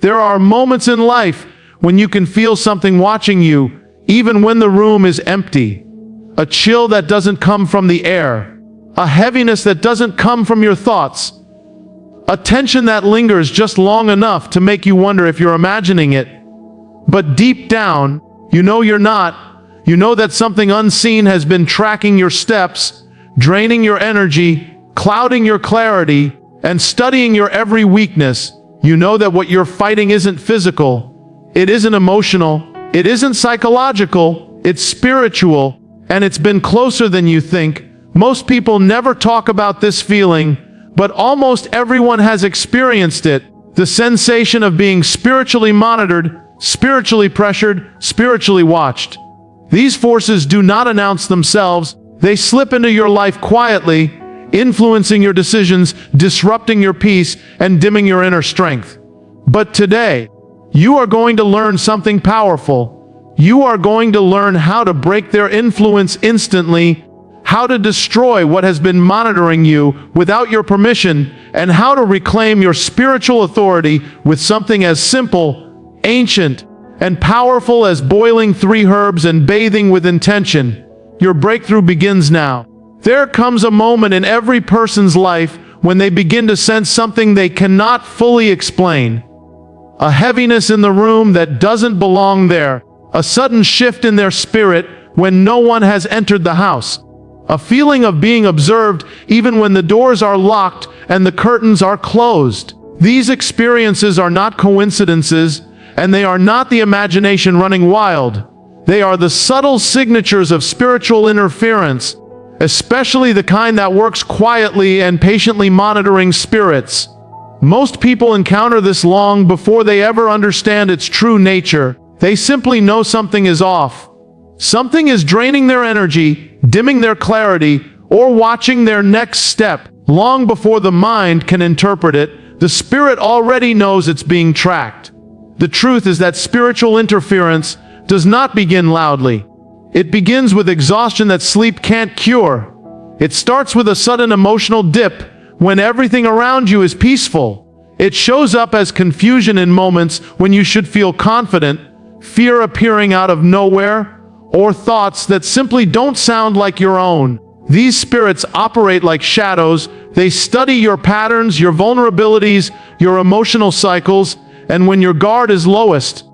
There are moments in life when you can feel something watching you, even when the room is empty. A chill that doesn't come from the air. A heaviness that doesn't come from your thoughts. A tension that lingers just long enough to make you wonder if you're imagining it. But deep down, you know you're not. You know that something unseen has been tracking your steps, draining your energy, clouding your clarity, and studying your every weakness. You know that what you're fighting isn't physical, it isn't emotional, it isn't psychological, it's spiritual, and it's been closer than you think. Most people never talk about this feeling, but almost everyone has experienced it. The sensation of being spiritually monitored, spiritually pressured, spiritually watched. These forces do not announce themselves. They slip into your life quietly, influencing your decisions, disrupting your peace, and dimming your inner strength. But today, you are going to learn something powerful. You are going to learn how to break their influence instantly, how to destroy what has been monitoring you without your permission, and how to reclaim your spiritual authority with something as simple, ancient, and powerful as boiling 3 herbs and bathing with intention. Your breakthrough begins now. There comes a moment in every person's life when they begin to sense something they cannot fully explain. A heaviness in the room that doesn't belong there. A sudden shift in their spirit when no one has entered the house. A feeling of being observed even when the doors are locked and the curtains are closed. These experiences are not coincidences, and they are not the imagination running wild. They are the subtle signatures of spiritual interference, especially the kind that works quietly and patiently monitoring spirits. Most people encounter this long before they ever understand its true nature. They simply know something is off. Something is draining their energy, dimming their clarity, or watching their next step. Long before the mind can interpret it, the spirit already knows it's being tracked. The truth is that spiritual interference does not begin loudly. It begins with exhaustion that sleep can't cure. It starts with a sudden emotional dip when everything around you is peaceful. It shows up as confusion in moments when you should feel confident, fear appearing out of nowhere, or thoughts that simply don't sound like your own. These spirits operate like shadows. They study your patterns, your vulnerabilities, your emotional cycles, and when your guard is lowest,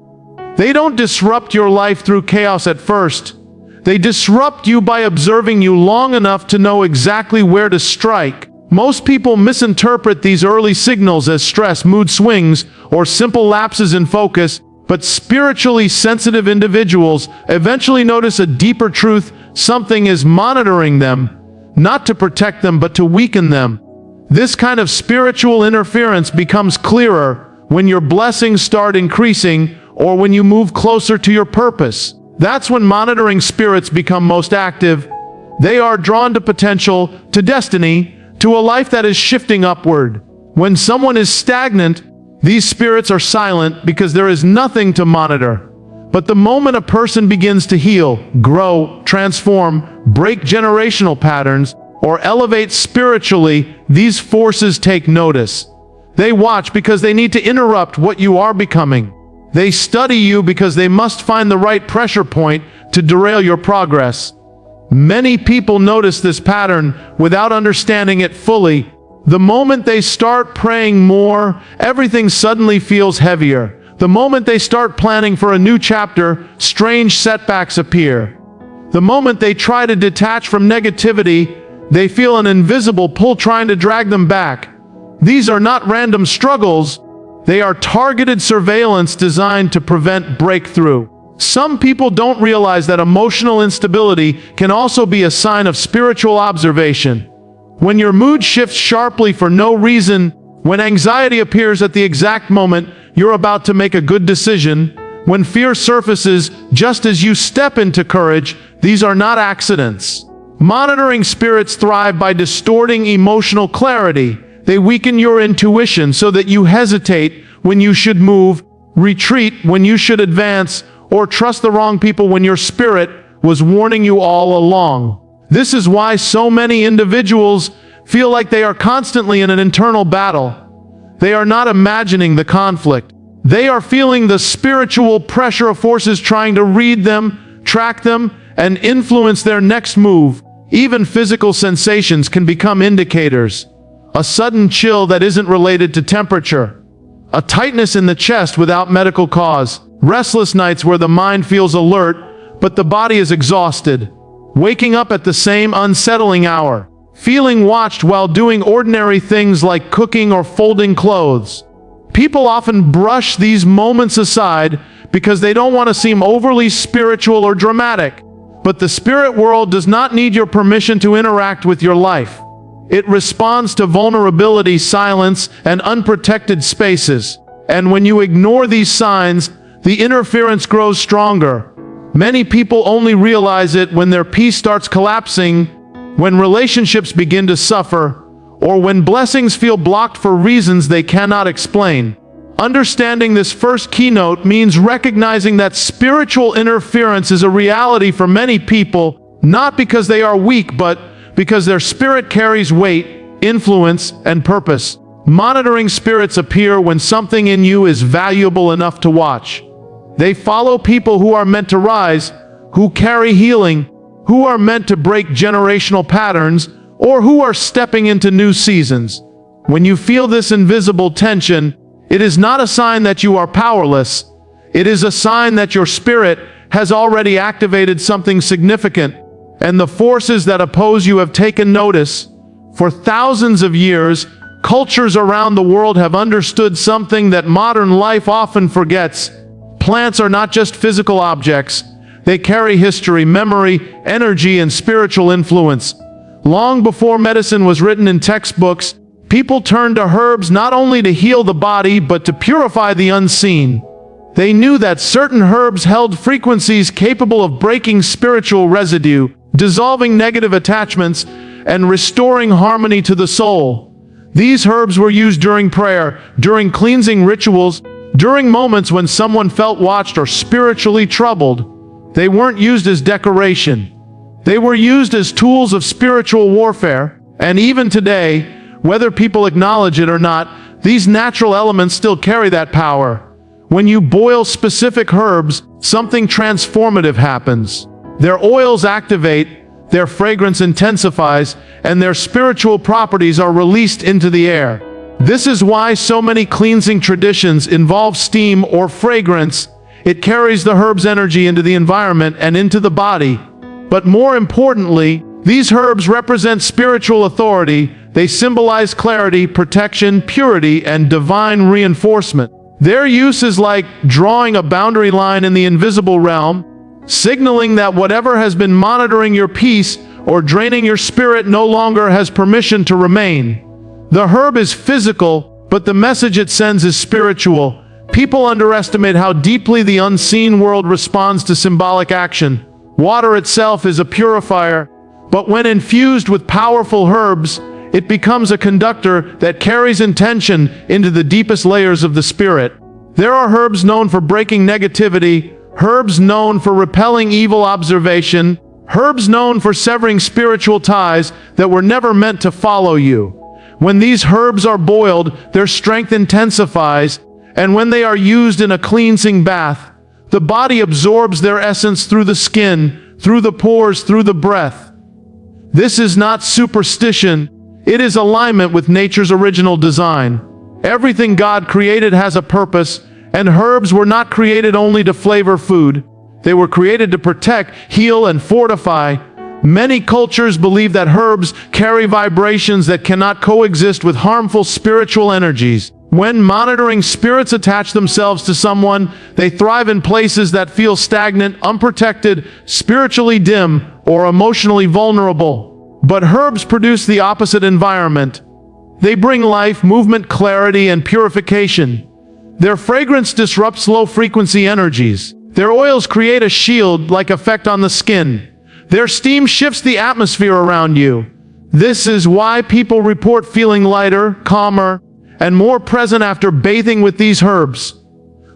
they don't disrupt your life through chaos at first. They disrupt you by observing you long enough to know exactly where to strike. Most people misinterpret these early signals as stress, mood swings, or simple lapses in focus, but spiritually sensitive individuals eventually notice a deeper truth. Something is monitoring them, not to protect them, but to weaken them. This kind of spiritual interference becomes clearer when your blessings start increasing or when you move closer to your purpose. That's when monitoring spirits become most active. They are drawn to potential, to destiny, to a life that is shifting upward. When someone is stagnant, these spirits are silent because there is nothing to monitor. But the moment a person begins to heal, grow, transform, break generational patterns, or elevate spiritually, these forces take notice. They watch because they need to interrupt what you are becoming. They study you because they must find the right pressure point to derail your progress. Many people notice this pattern without understanding it fully. The moment they start praying more, everything suddenly feels heavier. The moment they start planning for a new chapter, strange setbacks appear. The moment they try to detach from negativity, they feel an invisible pull trying to drag them back. These are not random struggles. They are targeted surveillance designed to prevent breakthrough. Some people don't realize that emotional instability can also be a sign of spiritual observation. When your mood shifts sharply for no reason, when anxiety appears at the exact moment you're about to make a good decision, when fear surfaces just as you step into courage, these are not accidents. Monitoring spirits thrive by distorting emotional clarity. They weaken your intuition so that you hesitate when you should move, retreat when you should advance, or trust the wrong people when your spirit was warning you all along. This is why so many individuals feel like they are constantly in an internal battle. They are not imagining the conflict. They are feeling the spiritual pressure of forces trying to read them, track them, and influence their next move. Even physical sensations can become indicators. A sudden chill that isn't related to temperature. A tightness in the chest without medical cause. Restless nights where the mind feels alert, but the body is exhausted. Waking up at the same unsettling hour. Feeling watched while doing ordinary things like cooking or folding clothes. People often brush these moments aside because they don't want to seem overly spiritual or dramatic. But the spirit world does not need your permission to interact with your life. It responds to vulnerability, silence, and unprotected spaces. And when you ignore these signs, the interference grows stronger. Many people only realize it when their peace starts collapsing, when relationships begin to suffer, or when blessings feel blocked for reasons they cannot explain. Understanding this first keynote means recognizing that spiritual interference is a reality for many people, not because they are weak, but because their spirit carries weight, influence, and purpose. Monitoring spirits appear when something in you is valuable enough to watch. They follow people who are meant to rise, who carry healing, who are meant to break generational patterns, or who are stepping into new seasons. When you feel this invisible tension, it is not a sign that you are powerless. It is a sign that your spirit has already activated something significant, and the forces that oppose you have taken notice. For thousands of years, cultures around the world have understood something that modern life often forgets. Plants are not just physical objects. They carry history, memory, energy, and spiritual influence. Long before medicine was written in textbooks, people turned to herbs not only to heal the body, but to purify the unseen. They knew that certain herbs held frequencies capable of breaking spiritual residue, dissolving negative attachments, and restoring harmony to the soul. These herbs were used during prayer, during cleansing rituals, during moments when someone felt watched or spiritually troubled. They weren't used as decoration. They were used as tools of spiritual warfare, and even today, whether people acknowledge it or not, these natural elements still carry that power. When you boil specific herbs, something transformative happens. Their oils activate, their fragrance intensifies, and their spiritual properties are released into the air. This is why so many cleansing traditions involve steam or fragrance. It carries the herb's energy into the environment and into the body. But more importantly, these herbs represent spiritual authority. They symbolize clarity, protection, purity, and divine reinforcement. Their use is like drawing a boundary line in the invisible realm, signaling that whatever has been monitoring your peace or draining your spirit no longer has permission to remain. The herb is physical, but the message it sends is spiritual. People underestimate how deeply the unseen world responds to symbolic action. Water itself is a purifier, but when infused with powerful herbs, it becomes a conductor that carries intention into the deepest layers of the spirit. There are herbs known for breaking negativity, herbs known for repelling evil observation, herbs known for severing spiritual ties that were never meant to follow you. When these herbs are boiled, their strength intensifies, and when they are used in a cleansing bath, the body absorbs their essence through the skin, through the pores, through the breath. This is not superstition, it is alignment with nature's original design. Everything God created has a purpose, and herbs were not created only to flavor food. They were created to protect, heal, and fortify. Many cultures believe that herbs carry vibrations that cannot coexist with harmful spiritual energies. When monitoring spirits attach themselves to someone, they thrive in places that feel stagnant, unprotected, spiritually dim, or emotionally vulnerable. But herbs produce the opposite environment. They bring life, movement, clarity, and purification. Their fragrance disrupts low-frequency energies. Their oils create a shield-like effect on the skin. Their steam shifts the atmosphere around you. This is why people report feeling lighter, calmer, and more present after bathing with these herbs.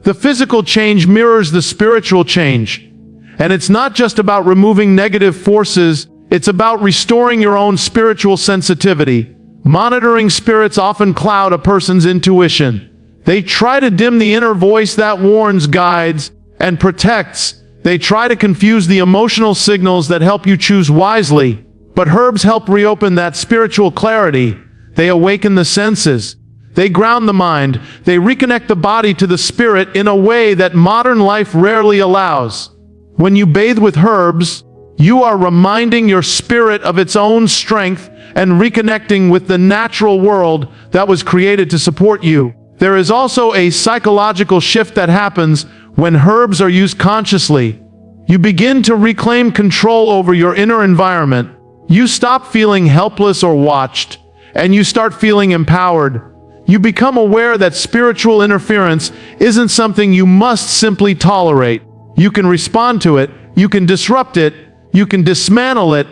The physical change mirrors the spiritual change. And it's not just about removing negative forces, it's about restoring your own spiritual sensitivity. Monitoring spirits often cloud a person's intuition. They try to dim the inner voice that warns, guides, and protects. They try to confuse the emotional signals that help you choose wisely. But herbs help reopen that spiritual clarity. They awaken the senses. They ground the mind. They reconnect the body to the spirit in a way that modern life rarely allows. When you bathe with herbs, you are reminding your spirit of its own strength and reconnecting with the natural world that was created to support you. There is also a psychological shift that happens when herbs are used consciously. You begin to reclaim control over your inner environment. You stop feeling helpless or watched, and you start feeling empowered. You become aware that spiritual interference isn't something you must simply tolerate. You can respond to it, you can disrupt it, you can dismantle it.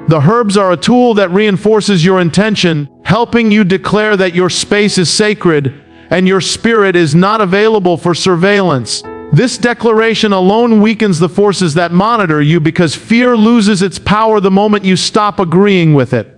The herbs are a tool that reinforces your intention, helping you declare that your space is sacred and your spirit is not available for surveillance. This declaration alone weakens the forces that monitor you because fear loses its power the moment you stop agreeing with it.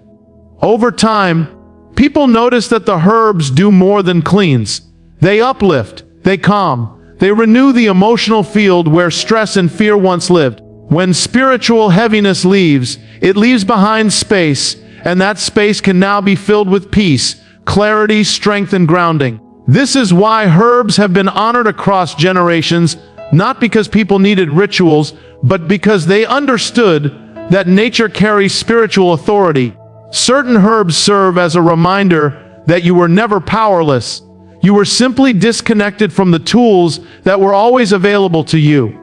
Over time, people notice that the herbs do more than cleanse. They uplift, they calm, they renew the emotional field where stress and fear once lived. When spiritual heaviness leaves, it leaves behind space, and that space can now be filled with peace, clarity, strength, and grounding. This is why herbs have been honored across generations, not because people needed rituals, but because they understood that nature carries spiritual authority. Certain herbs serve as a reminder that you were never powerless. You were simply disconnected from the tools that were always available to you.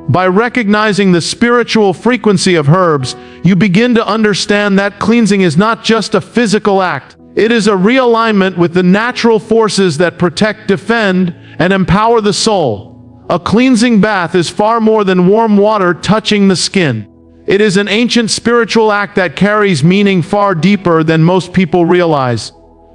By recognizing the spiritual frequency of herbs, you begin to understand that cleansing is not just a physical act. It is a realignment with the natural forces that protect, defend, and empower the soul. A cleansing bath is far more than warm water touching the skin. It is an ancient spiritual act that carries meaning far deeper than most people realize.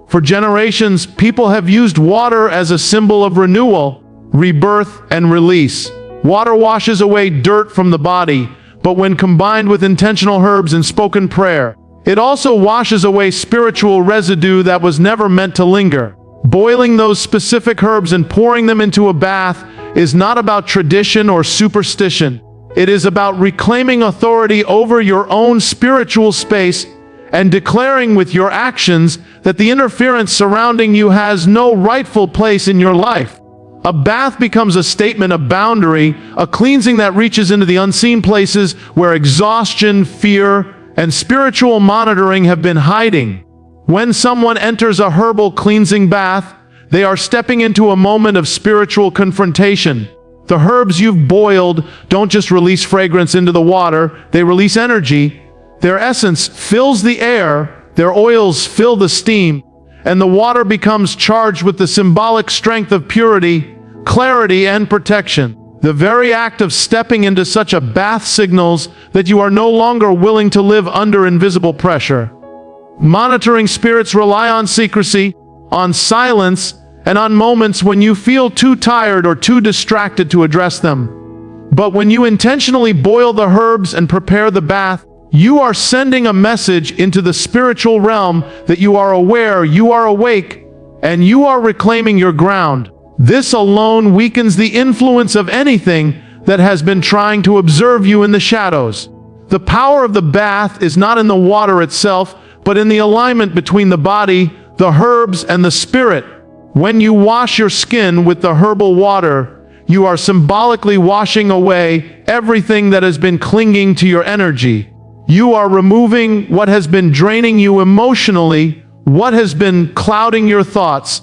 For generations, people have used water as a symbol of renewal, rebirth, and release. Water washes away dirt from the body, but when combined with intentional herbs and spoken prayer, it also washes away spiritual residue that was never meant to linger. Boiling those specific herbs and pouring them into a bath is not about tradition or superstition. It is about reclaiming authority over your own spiritual space and declaring with your actions that the interference surrounding you has no rightful place in your life. A bath becomes a statement of boundary, a cleansing that reaches into the unseen places where exhaustion, fear, and spiritual monitoring have been hiding. When someone enters a herbal cleansing bath, they are stepping into a moment of spiritual confrontation. The herbs you've boiled don't just release fragrance into the water, they release energy. Their essence fills the air, their oils fill the steam, and the water becomes charged with the symbolic strength of purity, clarity, and protection. The very act of stepping into such a bath signals that you are no longer willing to live under invisible pressure. Monitoring spirits rely on secrecy, on silence, and on moments when you feel too tired or too distracted to address them. But when you intentionally boil the herbs and prepare the bath, you are sending a message into the spiritual realm that you are aware, you are awake, and you are reclaiming your ground. This alone weakens the influence of anything that has been trying to observe you in the shadows. The power of the bath is not in the water itself, but in the alignment between the body, the herbs, and the spirit. When you wash your skin with the herbal water, you are symbolically washing away everything that has been clinging to your energy. You are removing what has been draining you emotionally, what has been clouding your thoughts,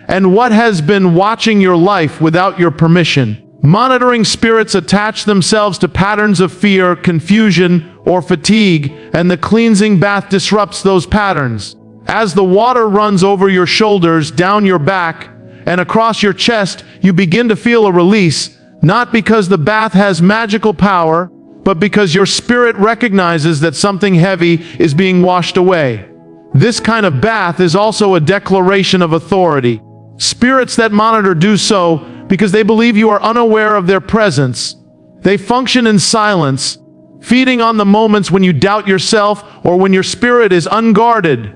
and what has been watching your life without your permission. Monitoring spirits attach themselves to patterns of fear, confusion, or fatigue, and the cleansing bath disrupts those patterns. As the water runs over your shoulders, down your back, and across your chest, you begin to feel a release, not because the bath has magical power, but because your spirit recognizes that something heavy is being washed away. This kind of bath is also a declaration of authority. Spirits that monitor do so because they believe you are unaware of their presence. They function in silence, feeding on the moments when you doubt yourself or when your spirit is unguarded.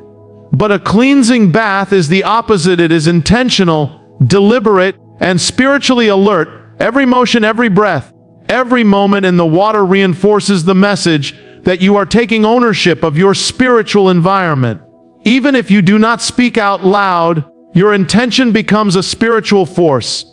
But a cleansing bath is the opposite. It is intentional, deliberate, and spiritually alert. Every motion, every breath, every moment in the water reinforces the message that you are taking ownership of your spiritual environment. Even if you do not speak out loud, your intention becomes a spiritual force.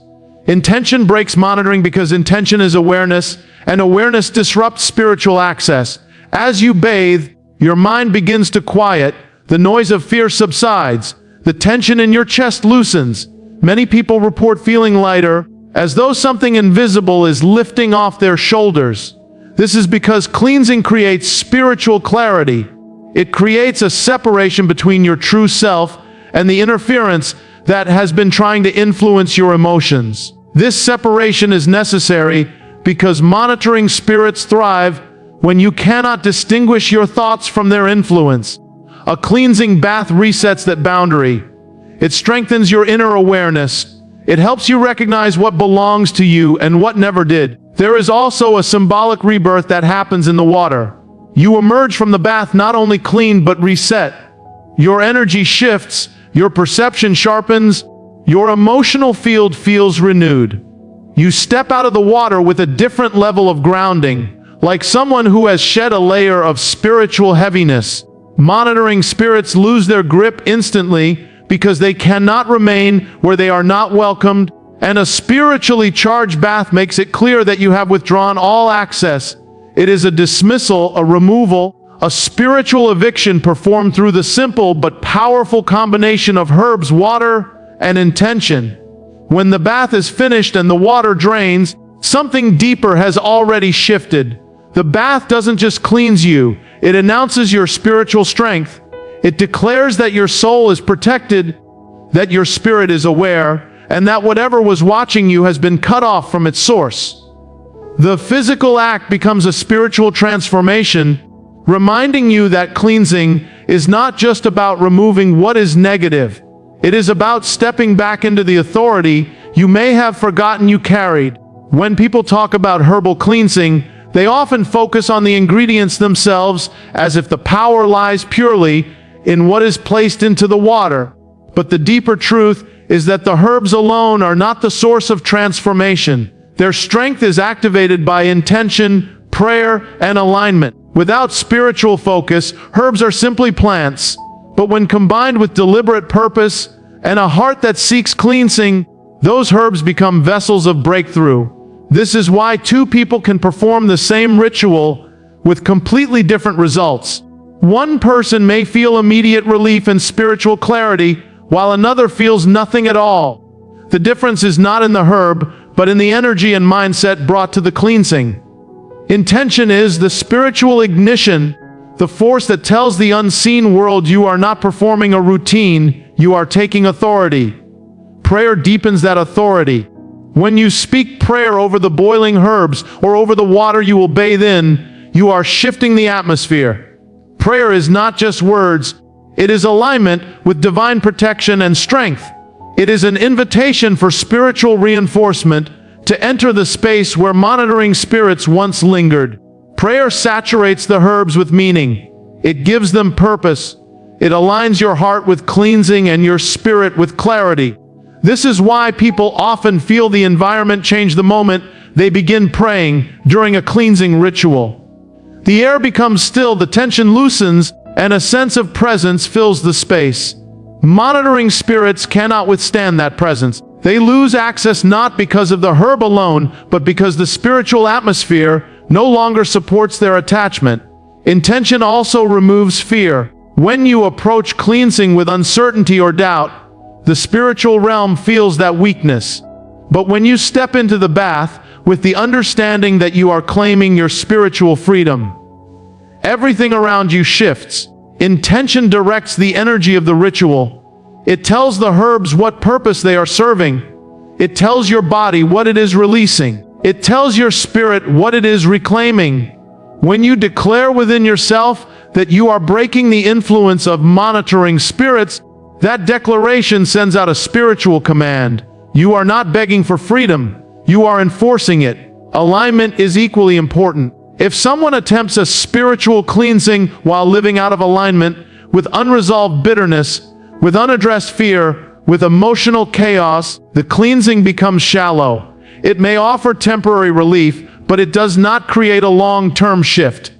Intention breaks monitoring because intention is awareness, and awareness disrupts spiritual access. As you bathe, your mind begins to quiet, the noise of fear subsides, the tension in your chest loosens. Many people report feeling lighter, as though something invisible is lifting off their shoulders. This is because cleansing creates spiritual clarity. It creates a separation between your true self and the interference that has been trying to influence your emotions. This separation is necessary because monitoring spirits thrive when you cannot distinguish your thoughts from their influence. A cleansing bath resets that boundary. It strengthens your inner awareness. It helps you recognize what belongs to you and what never did. There is also a symbolic rebirth that happens in the water. You emerge from the bath not only clean but reset. Your energy shifts, your perception sharpens, your emotional field feels renewed. You step out of the water with a different level of grounding, like someone who has shed a layer of spiritual heaviness. Monitoring spirits lose their grip instantly because they cannot remain where they are not welcomed, and a spiritually charged bath makes it clear that you have withdrawn all access. It is a dismissal, a removal, a spiritual eviction performed through the simple but powerful combination of herbs, water, and intention. When the bath is finished and the water drains, something deeper has already shifted. The bath doesn't just cleanse you, it announces your spiritual strength. It declares that your soul is protected, that your spirit is aware, and that whatever was watching you has been cut off from its source. The physical act becomes a spiritual transformation, reminding you that cleansing is not just about removing what is negative. It is about stepping back into the authority you may have forgotten you carried. When people talk about herbal cleansing, they often focus on the ingredients themselves, as if the power lies purely in what is placed into the water. But the deeper truth is that the herbs alone are not the source of transformation. Their strength is activated by intention, prayer, and alignment. Without spiritual focus, herbs are simply plants. But when combined with deliberate purpose and a heart that seeks cleansing, those herbs become vessels of breakthrough. This is why two people can perform the same ritual with completely different results. One person may feel immediate relief and spiritual clarity, while another feels nothing at all. The difference is not in the herb, but in the energy and mindset brought to the cleansing. Intention is the spiritual ignition, the force that tells the unseen world you are not performing a routine, you are taking authority. Prayer deepens that authority. When you speak prayer over the boiling herbs or over the water you will bathe in, you are shifting the atmosphere. Prayer is not just words, it is alignment with divine protection and strength. It is an invitation for spiritual reinforcement to enter the space where monitoring spirits once lingered. Prayer saturates the herbs with meaning. It gives them purpose. It aligns your heart with cleansing and your spirit with clarity. This is why people often feel the environment change the moment they begin praying during a cleansing ritual. The air becomes still, the tension loosens, and a sense of presence fills the space. Monitoring spirits cannot withstand that presence. They lose access not because of the herb alone, but because the spiritual atmosphere no longer supports their attachment. Intention also removes fear. When you approach cleansing with uncertainty or doubt, the spiritual realm feels that weakness. But when you step into the bath with the understanding that you are claiming your spiritual freedom, everything around you shifts. Intention directs the energy of the ritual. It tells the herbs what purpose they are serving. It tells your body what it is releasing. It tells your spirit what it is reclaiming. When you declare within yourself that you are breaking the influence of monitoring spirits, that declaration sends out a spiritual command. You are not begging for freedom, you are enforcing it. Alignment is equally important. If someone attempts a spiritual cleansing while living out of alignment, with unresolved bitterness, with unaddressed fear, With emotional chaos, the cleansing becomes shallow. It may offer temporary relief, but it does not create a long-term shift.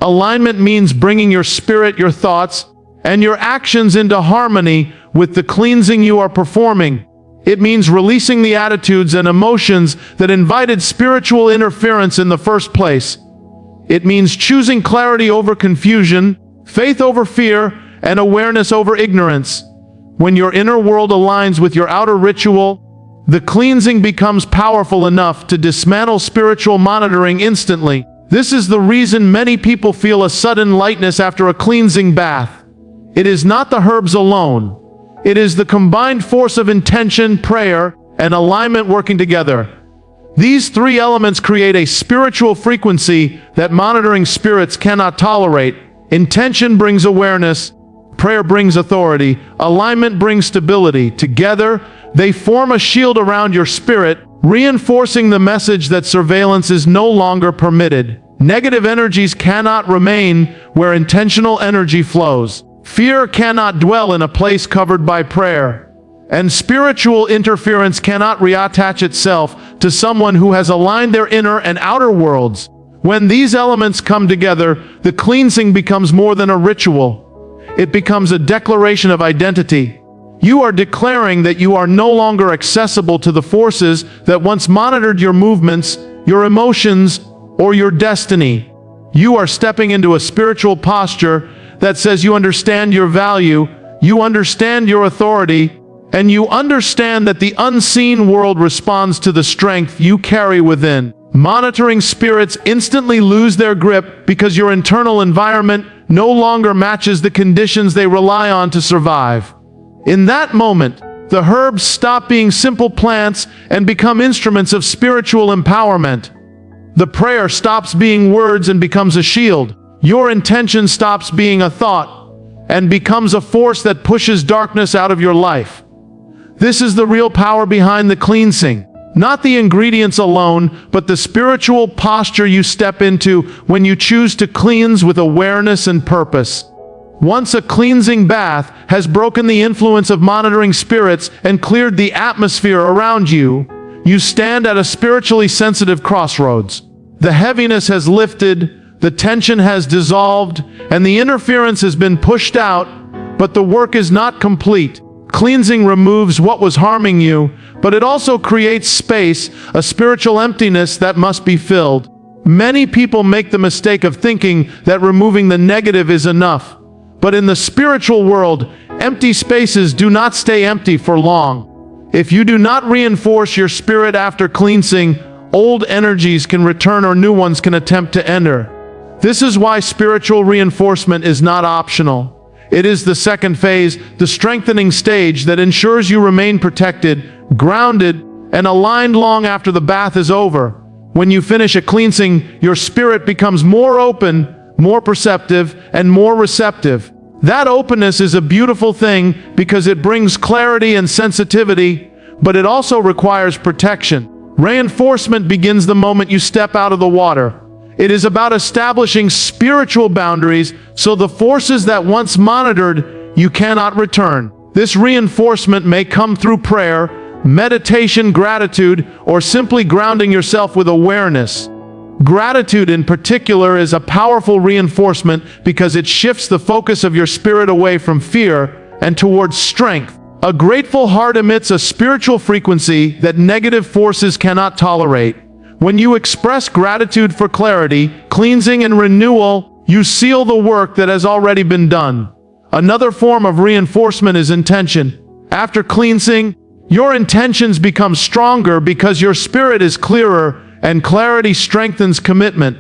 Alignment means bringing your spirit, your thoughts, and your actions into harmony with the cleansing you are performing. It means releasing the attitudes and emotions that invited spiritual interference in the first place. It means choosing clarity over confusion, faith over fear, and awareness over ignorance. When your inner world aligns with your outer ritual, the cleansing becomes powerful enough to dismantle spiritual monitoring instantly. This is the reason many people feel a sudden lightness after a cleansing bath. It is not the herbs alone. It is the combined force of intention, prayer, and alignment working together. These three elements create a spiritual frequency that monitoring spirits cannot tolerate. Intention brings awareness, prayer brings authority, alignment brings stability. Together, they form a shield around your spirit, reinforcing the message that surveillance is no longer permitted. Negative energies cannot remain where intentional energy flows. Fear cannot dwell in a place covered by prayer. And spiritual interference cannot reattach itself to someone who has aligned their inner and outer worlds. When these elements come together, the cleansing becomes more than a ritual. It becomes a declaration of identity. You are declaring that you are no longer accessible to the forces that once monitored your movements, your emotions, or your destiny. You are stepping into a spiritual posture that says you understand your value, you understand your authority, and you understand that the unseen world responds to the strength you carry within. Monitoring spirits instantly lose their grip because your internal environment no longer matches the conditions they rely on to survive. In that moment, the herbs stop being simple plants and become instruments of spiritual empowerment. The prayer stops being words and becomes a shield. Your intention stops being a thought and becomes a force that pushes darkness out of your life. This is the real power behind the cleansing. Not the ingredients alone, but the spiritual posture you step into when you choose to cleanse with awareness and purpose. Once a cleansing bath has broken the influence of monitoring spirits and cleared the atmosphere around you, you stand at a spiritually sensitive crossroads. The heaviness has lifted, the tension has dissolved, and the interference has been pushed out, but the work is not complete. Cleansing removes what was harming you, but it also creates space, a spiritual emptiness that must be filled. Many people make the mistake of thinking that removing the negative is enough. But in the spiritual world, empty spaces do not stay empty for long. If you do not reinforce your spirit after cleansing, old energies can return or new ones can attempt to enter. This is why spiritual reinforcement is not optional. It is the second phase, the strengthening stage that ensures you remain protected, grounded, and aligned long after the bath is over. When you finish a cleansing, your spirit becomes more open, more perceptive, and more receptive. That openness is a beautiful thing because it brings clarity and sensitivity, but it also requires protection. Reinforcement begins the moment you step out of the water. It is about establishing spiritual boundaries so the forces that once monitored you cannot return. This reinforcement may come through prayer, meditation, gratitude, or simply grounding yourself with awareness. Gratitude in particular is a powerful reinforcement because it shifts the focus of your spirit away from fear and towards strength. A grateful heart emits a spiritual frequency that negative forces cannot tolerate. When you express gratitude for clarity, cleansing, and renewal, you seal the work that has already been done. Another form of reinforcement is intention. After cleansing, your intentions become stronger because your spirit is clearer, and clarity strengthens commitment.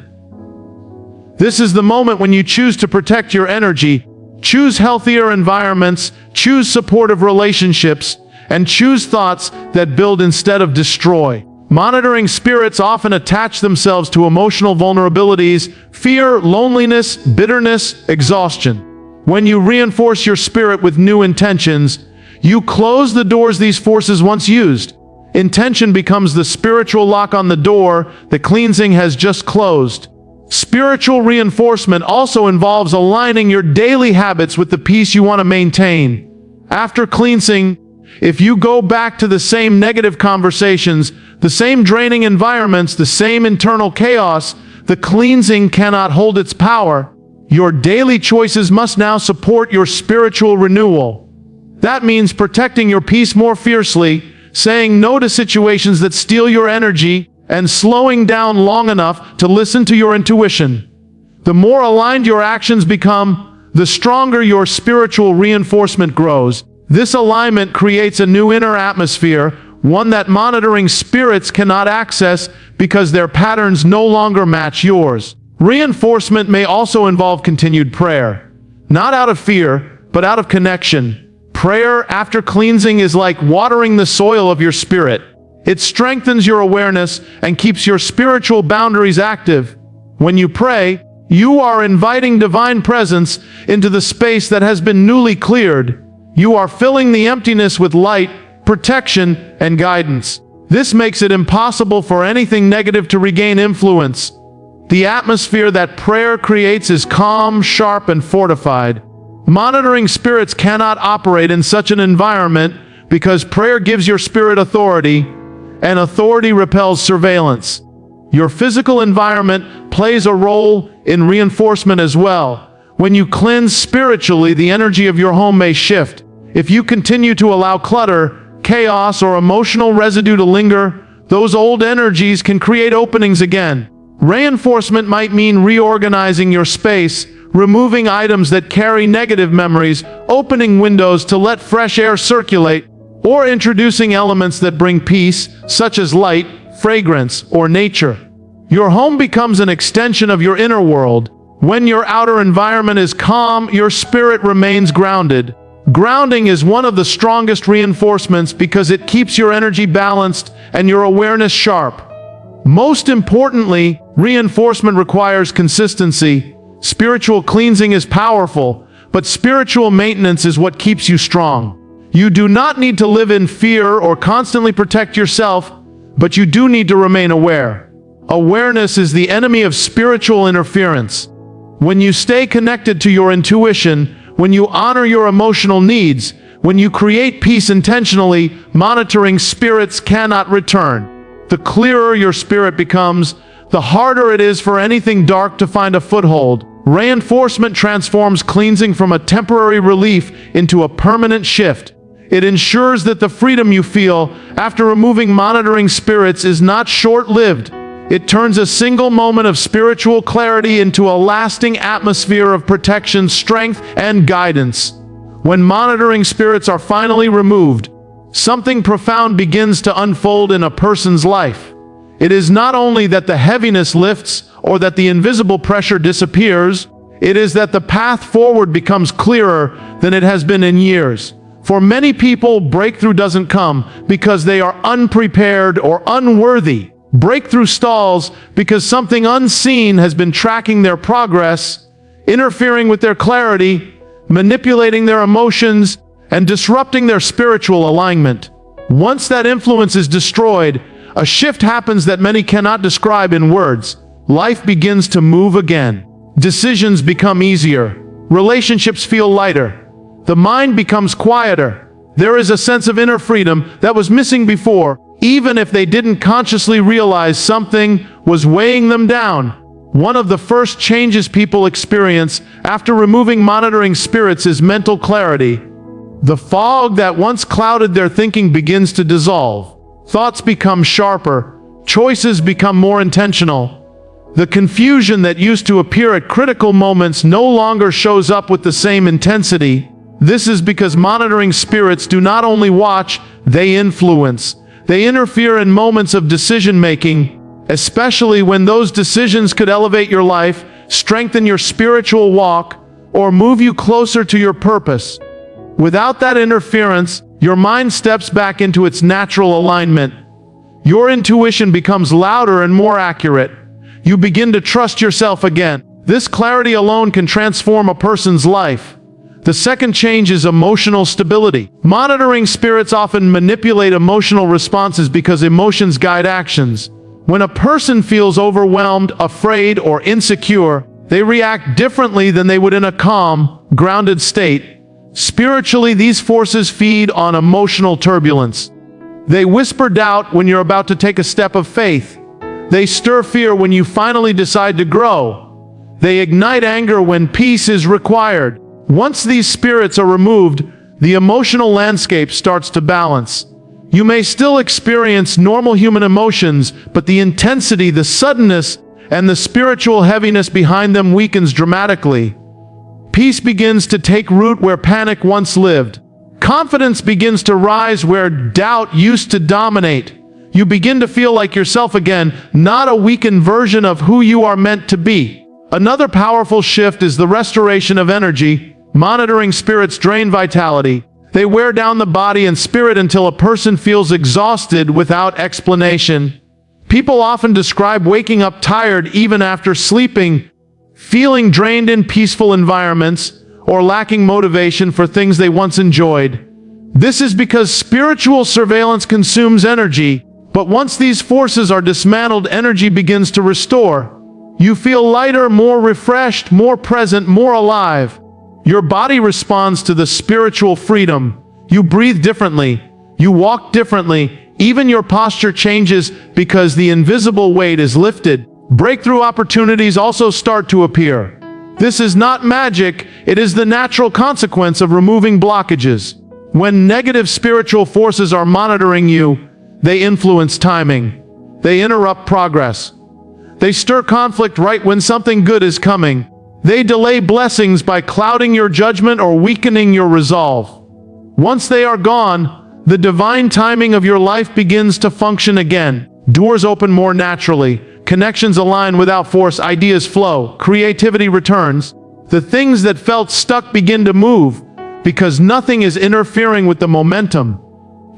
This is the moment when you choose to protect your energy, choose healthier environments, choose supportive relationships, and choose thoughts that build instead of destroy. Monitoring spirits often attach themselves to emotional vulnerabilities, fear, loneliness, bitterness, exhaustion. When you reinforce your spirit with new intentions, you close the doors these forces once used. Intention becomes the spiritual lock on the door the cleansing has just closed. Spiritual reinforcement also involves aligning your daily habits with the peace you want to maintain. After cleansing, If you go back to the same negative conversations, the same draining environments, the same internal chaos, the cleansing cannot hold its power. Your daily choices must now support your spiritual renewal. That means protecting your peace more fiercely, saying no to situations that steal your energy, and slowing down long enough to listen to your intuition. The more aligned your actions become, the stronger your spiritual reinforcement grows. This alignment creates a new inner atmosphere, one that monitoring spirits cannot access because their patterns no longer match yours. Reinforcement may also involve continued prayer, not out of fear, but out of connection. Prayer after cleansing is like watering the soil of your spirit. It strengthens your awareness and keeps your spiritual boundaries active. When you pray, you are inviting divine presence into the space that has been newly cleared. You are filling the emptiness with light, protection, and guidance. This makes it impossible for anything negative to regain influence. The atmosphere that prayer creates is calm, sharp, and fortified. Monitoring spirits cannot operate in such an environment because prayer gives your spirit authority, and authority repels surveillance. Your physical environment plays a role in reinforcement as well. When you cleanse spiritually, the energy of your home may shift. If you continue to allow clutter, chaos, or emotional residue to linger, those old energies can create openings again. Reinforcement might mean reorganizing your space, removing items that carry negative memories, opening windows to let fresh air circulate, or introducing elements that bring peace, such as light, fragrance, or nature. Your home becomes an extension of your inner world. When your outer environment is calm, your spirit remains grounded. Grounding is one of the strongest reinforcements because it keeps your energy balanced and your awareness sharp. Most importantly, reinforcement requires consistency. Spiritual cleansing is powerful, but spiritual maintenance is what keeps you strong. You do not need to live in fear or constantly protect yourself, but you do need to remain aware. Awareness is the enemy of spiritual interference. When you stay connected to your intuition, when you honor your emotional needs, when you create peace intentionally, monitoring spirits cannot return. The clearer your spirit becomes, the harder it is for anything dark to find a foothold. Reinforcement transforms cleansing from a temporary relief into a permanent shift. It ensures that the freedom you feel after removing monitoring spirits is not short-lived. It turns a single moment of spiritual clarity into a lasting atmosphere of protection, strength, and guidance. When monitoring spirits are finally removed, something profound begins to unfold in a person's life. It is not only that the heaviness lifts or that the invisible pressure disappears, it is that the path forward becomes clearer than it has been in years. For many people, breakthrough doesn't come because they are unprepared or unworthy. Breakthrough stalls because something unseen has been tracking their progress, interfering with their clarity, manipulating their emotions, and disrupting their spiritual alignment. Once that influence is destroyed, a shift happens that many cannot describe in words. Life begins to move again. Decisions become easier. Relationships feel lighter. The mind becomes quieter. There is a sense of inner freedom that was missing before, even if they didn't consciously realize something was weighing them down. One of the first changes people experience after removing monitoring spirits is mental clarity. The fog that once clouded their thinking begins to dissolve. Thoughts become sharper. Choices become more intentional. The confusion that used to appear at critical moments no longer shows up with the same intensity. This is because monitoring spirits do not only watch, they influence. They interfere in moments of decision-making, especially when those decisions could elevate your life, strengthen your spiritual walk, or move you closer to your purpose. Without that interference, your mind steps back into its natural alignment. Your intuition becomes louder and more accurate. You begin to trust yourself again. This clarity alone can transform a person's life. The second change is emotional stability. Monitoring spirits often manipulate emotional responses because emotions guide actions. When a person feels overwhelmed, afraid, or insecure, they react differently than they would in a calm, grounded state. Spiritually, these forces feed on emotional turbulence. They whisper doubt when you're about to take a step of faith. They stir fear when you finally decide to grow. They ignite anger when peace is required. Once these spirits are removed, the emotional landscape starts to balance. You may still experience normal human emotions, but the intensity, the suddenness, and the spiritual heaviness behind them weakens dramatically. Peace begins to take root where panic once lived. Confidence begins to rise where doubt used to dominate. You begin to feel like yourself again, not a weakened version of who you are meant to be. Another powerful shift is the restoration of energy. Monitoring spirits drain vitality. They wear down the body and spirit until a person feels exhausted without explanation. People often describe waking up tired even after sleeping, feeling drained in peaceful environments, or lacking motivation for things they once enjoyed. This is because spiritual surveillance consumes energy, but once these forces are dismantled, energy begins to restore. You feel lighter, more refreshed, more present, more alive. Your body responds to the spiritual freedom. You breathe differently. You walk differently. Even your posture changes because the invisible weight is lifted. Breakthrough opportunities also start to appear. This is not magic, it is the natural consequence of removing blockages. When negative spiritual forces are monitoring you, they influence timing. They interrupt progress. They stir conflict right when something good is coming. They delay blessings by clouding your judgment or weakening your resolve. Once they are gone, the divine timing of your life begins to function again. Doors open more naturally. Connections align without force. Ideas flow. Creativity returns. The things that felt stuck begin to move because nothing is interfering with the momentum.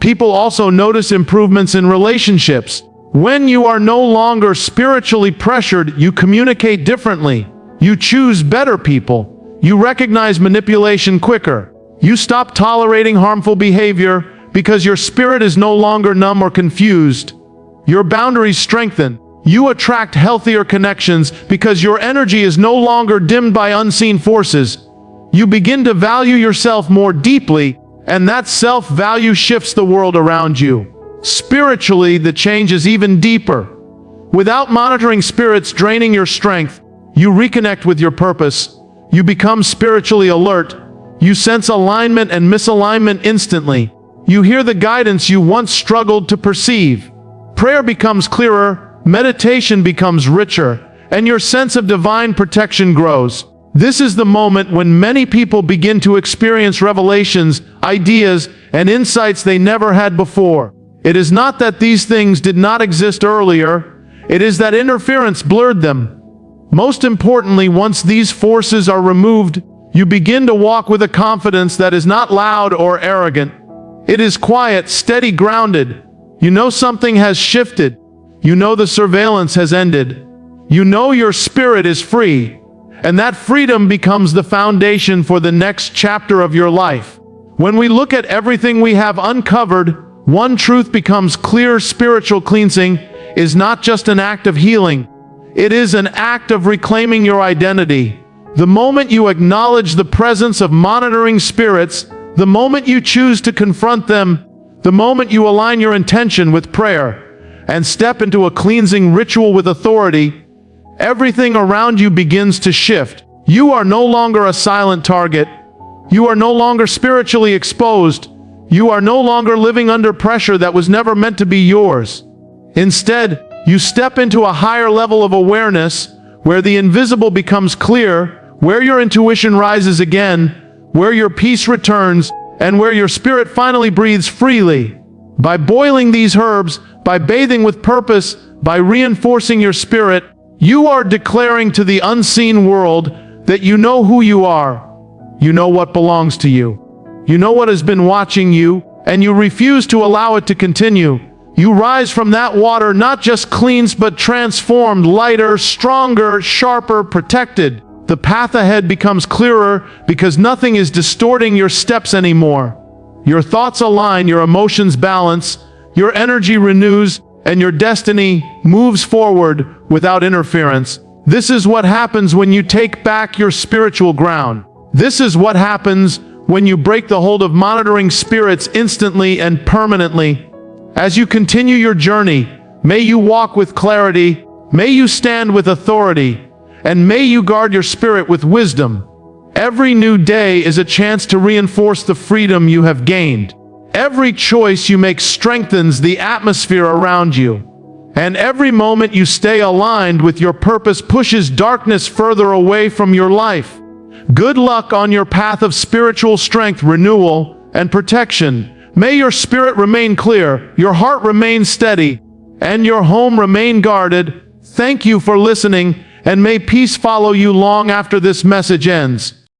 People also notice improvements in relationships. When you are no longer spiritually pressured, you communicate differently. You choose better people. You recognize manipulation quicker. You stop tolerating harmful behavior because your spirit is no longer numb or confused. Your boundaries strengthen. You attract healthier connections because your energy is no longer dimmed by unseen forces. You begin to value yourself more deeply, and that self-value shifts the world around you. Spiritually, the change is even deeper. Without monitoring spirits draining your strength, you reconnect with your purpose. You become spiritually alert. You sense alignment and misalignment instantly. You hear the guidance you once struggled to perceive. Prayer becomes clearer, meditation becomes richer, and your sense of divine protection grows. This is the moment when many people begin to experience revelations, ideas, and insights they never had before. It is not that these things did not exist earlier, it is that interference blurred them. Most importantly, once these forces are removed, you begin to walk with a confidence that is not loud or arrogant. It is quiet, steady, grounded. You know something has shifted. You know the surveillance has ended. You know your spirit is free. And that freedom becomes the foundation for the next chapter of your life. When we look at everything we have uncovered, one truth becomes clear: spiritual cleansing is not just an act of healing. It is an act of reclaiming your identity. The moment you acknowledge the presence of monitoring spirits, the moment you choose to confront them, the moment you align your intention with prayer and step into a cleansing ritual with authority, everything around you begins to shift. You are no longer a silent target. You are no longer spiritually exposed. You are no longer living under pressure that was never meant to be yours. Instead, you step into a higher level of awareness, where the invisible becomes clear, where your intuition rises again, where your peace returns, and where your spirit finally breathes freely. By boiling these herbs, by bathing with purpose, by reinforcing your spirit, you are declaring to the unseen world that you know who you are. You know what belongs to you. You know what has been watching you, and you refuse to allow it to continue. You rise from that water not just cleansed but transformed, lighter, stronger, sharper, protected. The path ahead becomes clearer because nothing is distorting your steps anymore. Your thoughts align, your emotions balance, your energy renews, and your destiny moves forward without interference. This is what happens when you take back your spiritual ground. This is what happens when you break the hold of monitoring spirits instantly and permanently. As you continue your journey, may you walk with clarity, may you stand with authority, and may you guard your spirit with wisdom. Every new day is a chance to reinforce the freedom you have gained. Every choice you make strengthens the atmosphere around you. And every moment you stay aligned with your purpose pushes darkness further away from your life. Good luck on your path of spiritual strength, renewal, and protection. May your spirit remain clear, your heart remain steady, and your home remain guarded. Thank you for listening, and may peace follow you long after this message ends.